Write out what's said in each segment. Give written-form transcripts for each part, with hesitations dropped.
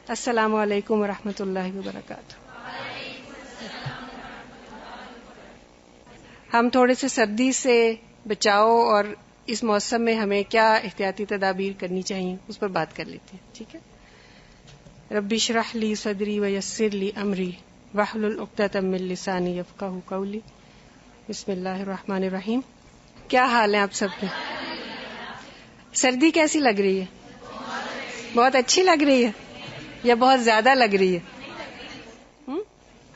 السلام علیکم ورحمۃ اللہ وبرکاتہ. ہم تھوڑے سے سردی سے بچاؤ اور اس موسم میں ہمیں کیا احتیاطی تدابیر کرنی چاہیے اس پر بات کر لیتے ہیں. ٹھیک ہے. رب اشرح لی صدری ویسر لی امری واحلل عقدۃ من لسانی یفقہوا قولی. بسم اللہ الرحمن الرحیم. کیا حال ہے آپ سب کے؟ سردی کیسی لگ رہی ہے؟ بہت اچھی لگ رہی ہے یا بہت زیادہ لگ رہی ہے؟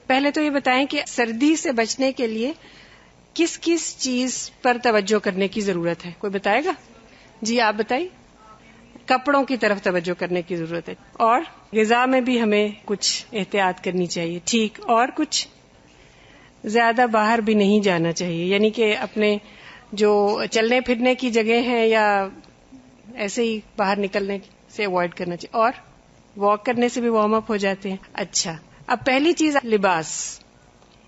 پہلے تو یہ بتائیں کہ سردی سے بچنے کے لیے کس کس چیز پر توجہ کرنے کی ضرورت ہے؟ کوئی بتائے گا؟ جی آپ بتائیے. کپڑوں کی طرف توجہ کرنے کی ضرورت ہے، اور غذا میں بھی ہمیں کچھ احتیاط کرنی چاہیے. ٹھیک. اور کچھ؟ زیادہ باہر بھی نہیں جانا چاہیے، یعنی کہ اپنے جو چلنے پھرنے کی جگہ ہیں یا ایسے ہی باہر نکلنے سے اوائڈ کرنا چاہیے. اور واک کرنے سے بھی وارم اپ ہو جاتے ہیں. اچھا، اب پہلی چیز لباس.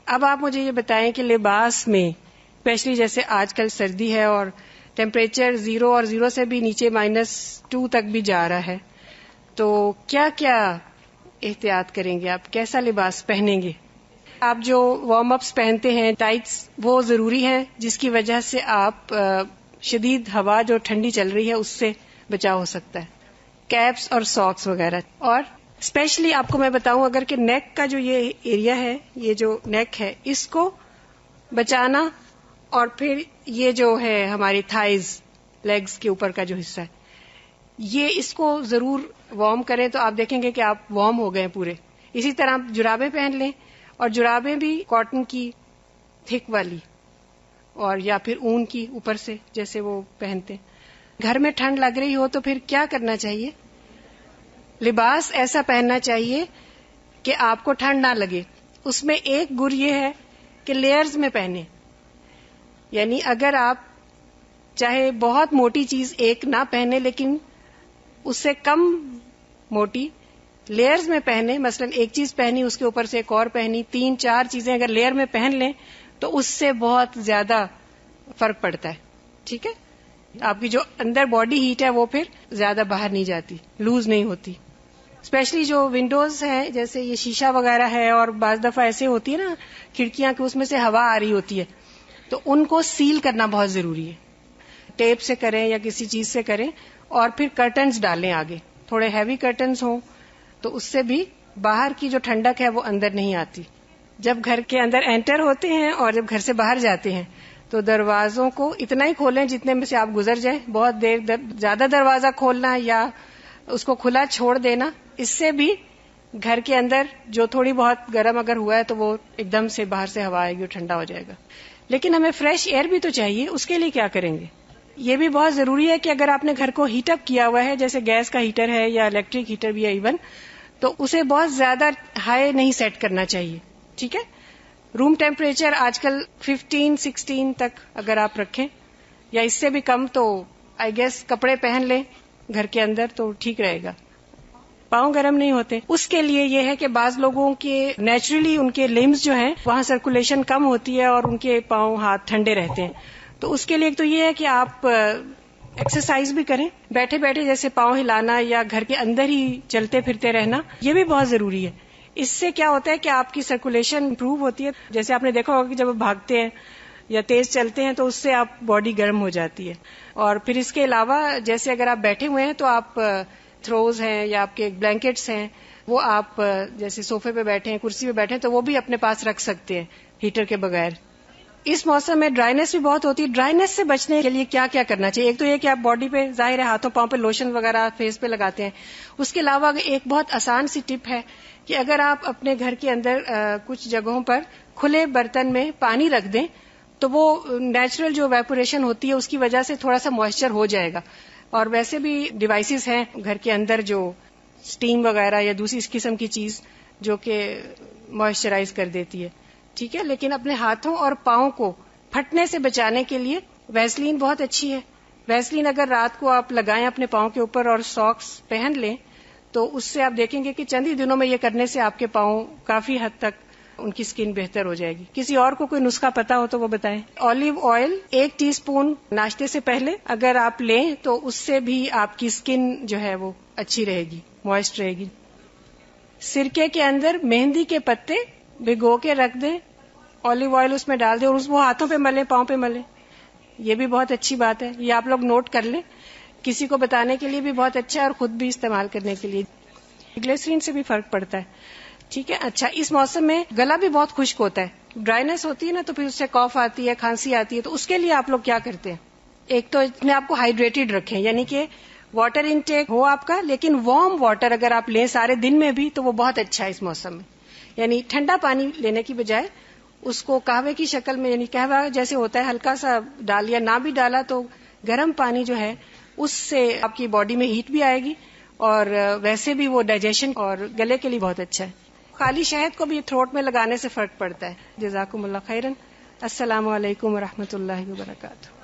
اب آپ مجھے یہ بتائیں کہ لباس میں اسپیشلی جیسے آج کل سردی ہے اور ٹیمپریچر 0 اور 0 سے بھی نیچے -2 تک بھی جا رہا ہے، تو کیا کیا احتیاط کریں گے آپ؟ کیسا لباس پہنیں گے؟ آپ جو وارم اپس پہنتے ہیں، ٹائٹس، وہ ضروری ہیں جس کی وجہ سے آپ شدید ہوا جو ٹھنڈی چل رہی ہے اس سے بچاؤ ہو سکتا ہے. کیپس اور ساکس وغیرہ. اور اسپیشلی آپ کو میں بتاؤں اگر کہ نیک کا جو یہ ایریا ہے، یہ جو نیک ہے اس کو بچانا، اور پھر یہ جو ہے ہماری تھائز، لیگز کے اوپر کا جو حصہ ہے، یہ اس کو ضرور وارم کریں تو آپ دیکھیں گے کہ آپ وارم ہو گئے پورے. اسی طرح آپ جرابیں پہن لیں، اور جرابیں بھی کاٹن کی تھک والی اور یا پھر اون کی اوپر سے جیسے وہ پہنتے ہیں. گھر میں ٹھنڈ لگ رہی ہو تو پھر کیا کرنا چاہیے؟ لباس ایسا پہننا چاہیے کہ آپ کو ٹھنڈ نہ لگے. اس میں ایک گر یہ ہے کہ لیئرز میں پہنے، یعنی اگر آپ چاہے بہت موٹی چیز ایک نہ پہنے لیکن اس سے کم موٹی لیئرز میں پہنے. مثلا ایک چیز پہنی، اس کے اوپر سے ایک اور پہنی، 3-4 چیزیں اگر لیئر میں پہن لیں تو اس سے بہت زیادہ فرق پڑتا ہے. ٹھیک ہے. آپ کی جو اندر باڈی ہیٹ ہے وہ پھر زیادہ باہر نہیں جاتی، لوز نہیں ہوتی. اسپیشلی جو ونڈوز ہیں، جیسے یہ شیشہ وغیرہ ہے، اور بعض دفعہ ایسے ہوتی ہے نا کھڑکیاں کہ اس میں سے ہوا آ رہی ہوتی ہے، تو ان کو سیل کرنا بہت ضروری ہے. ٹیپ سے کریں یا کسی چیز سے کریں، اور پھر کرٹنز ڈالیں آگے، تھوڑے ہیوی کرٹنز ہوں تو اس سے بھی باہر کی جو ٹھنڈک ہے وہ اندر نہیں آتی. جب گھر کے اندر انٹر ہوتے ہیں اور جب گھر سے باہر جاتے ہیں تو دروازوں کو اتنا ہی کھولیں جتنے میں سے آپ گزر جائیں. بہت دیر زیادہ دروازہ کھولنا یا اس کو کھلا چھوڑ دینا، اس سے بھی گھر کے اندر جو تھوڑی بہت گرم اگر ہوا ہے تو وہ ایک دم سے باہر سے ہوا آئے گی اور ٹھنڈا ہو جائے گا. لیکن ہمیں فریش ایئر بھی تو چاہیے. اس کے لیے کیا کریں گے؟ یہ بھی بہت ضروری ہے کہ اگر آپ نے گھر کو ہیٹ اپ کیا ہوا ہے، جیسے گیس کا ہیٹر ہے یا الیکٹرک ہیٹر بھی ہے ایون، تو اسے بہت زیادہ ہائی نہیں سیٹ کرنا چاہیے. ٹھیک ہے. روم ٹیمپریچر آج کل 15-16 تک اگر آپ رکھیں یا اس سے بھی کم تو آئی گیس کپڑے پہن لیں گھر کے اندر تو ٹھیک رہے گا. پاؤں گرم نہیں ہوتے. اس کے لیے یہ ہے کہ بعض لوگوں کے نیچرلی ان کے لمبس جو ہیں وہاں سرکولیشن کم ہوتی ہے اور ان کے پاؤں ہاتھ ٹھنڈے رہتے ہیں. تو اس کے لیے ایک تو یہ ہے کہ آپ ایکسرسائز بھی کریں، بیٹھے بیٹھے جیسے پاؤں ہلانا یا گھر کے اندر ہی چلتے پھرتے رہنا، یہ بھی بہت ضروری ہے. اس سے کیا ہوتا ہے کہ آپ کی سرکولیشن امپروو ہوتی ہے. جیسے آپ نے دیکھا ہوگا کہ جب آپ بھاگتے ہیں یا تیز چلتے ہیں تو اس سے آپ باڈی گرم ہو جاتی ہے. اور پھر اس کے علاوہ جیسے اگر آپ بیٹھے ہوئے ہیں تو آپ تھروز ہیں یا آپ کے بلینکٹس ہیں، وہ آپ جیسے صوفے پہ بیٹھے ہیں، کرسی پہ بیٹھے ہیں تو وہ بھی اپنے پاس رکھ سکتے ہیں ہیٹر کے بغیر. اس موسم میں ڈرائینس بھی بہت ہوتی ہے. ڈرائینس سے بچنے کے لیے کیا کیا کرنا چاہیے؟ ایک تو یہ کہ آپ باڈی پہ ظاہر ہے ہاتھوں پاؤں پہ لوشن وغیرہ فیس پہ لگاتے ہیں. اس کے علاوہ ایک بہت آسان سی ٹپ ہے کہ اگر آپ اپنے گھر کے اندر کچھ جگہوں پر کھلے برتن میں پانی رکھ دیں تو وہ نیچرل جو ویپوریشن ہوتی ہے اس کی وجہ سے تھوڑا سا موئسچر ہو جائے گا. اور ویسے بھی ڈیوائسز ہیں گھر کے اندر جو اسٹیم وغیرہ یا دوسری اس قسم کی چیز جو کہ موئسچرائز کر دیتی ہے. ٹھیک ہے. لیکن اپنے ہاتھوں اور پاؤں کو پھٹنے سے بچانے کے لیے ویسلین بہت اچھی ہے. ویسلین اگر رات کو آپ لگائیں اپنے پاؤں کے اوپر اور ساکس پہن لیں تو اس سے آپ دیکھیں گے کہ چند ہی دنوں میں یہ کرنے سے آپ کے پاؤں کافی حد تک ان کی سکن بہتر ہو جائے گی. کسی اور کو کوئی نسخہ پتا ہو تو وہ بتائیں. اولیو آئل 1 ٹی اسپون ناشتے سے پہلے اگر آپ لیں تو اس سے بھی آپ کی سکن جو ہے وہ اچھی رہے گی، موئسٹ رہے گی. سرکے کے اندر مہندی کے پتے بھگو کے رکھ دیں، اولیو آئل اس میں ڈال دیں اور اس کو ہاتھوں پہ ملیں، پاؤں پہ ملیں. یہ بھی بہت اچھی بات ہے، یہ آپ لوگ نوٹ کر لیں. کسی کو بتانے کے لیے بھی بہت اچھا ہے اور خود بھی استعمال کرنے کے لیے. گلیسرین سے بھی فرق پڑتا ہے. ٹھیک ہے. اچھا، اس موسم میں گلا بھی بہت خشک ہوتا ہے، ڈرائینس ہوتی ہے نا، تو پھر اس سے کاف آتی ہے، کھانسی آتی ہے. تو اس کے لیے آپ لوگ کیا کرتے ہیں؟ ایک تو اپنے آپ کو ہائیڈریٹڈ رکھیں، یعنی کہ واٹر انٹیک ہو آپ کا، لیکن وارم واٹر اگر آپ لیں سارے دن میں بھی تو وہ بہت اچھا ہے اس موسم میں. یعنی ٹھنڈا پانی لینے کی بجائے اس کو قہوے کی شکل میں، یعنی قہوہ جیسے ہوتا ہے ہلکا سا ڈال یا نہ بھی ڈالا تو گرم پانی جو ہے اس سے آپ کی باڈی میں ہیٹ بھی آئے گی اور ویسے بھی وہ ڈائجیشن اور گلے کے لیے بہت اچھا ہے. خالی شہد کو بھی تھروٹ میں لگانے سے فرق پڑتا ہے. جزاکم اللہ خیرن. السلام علیکم ورحمۃ اللہ وبرکاتہ.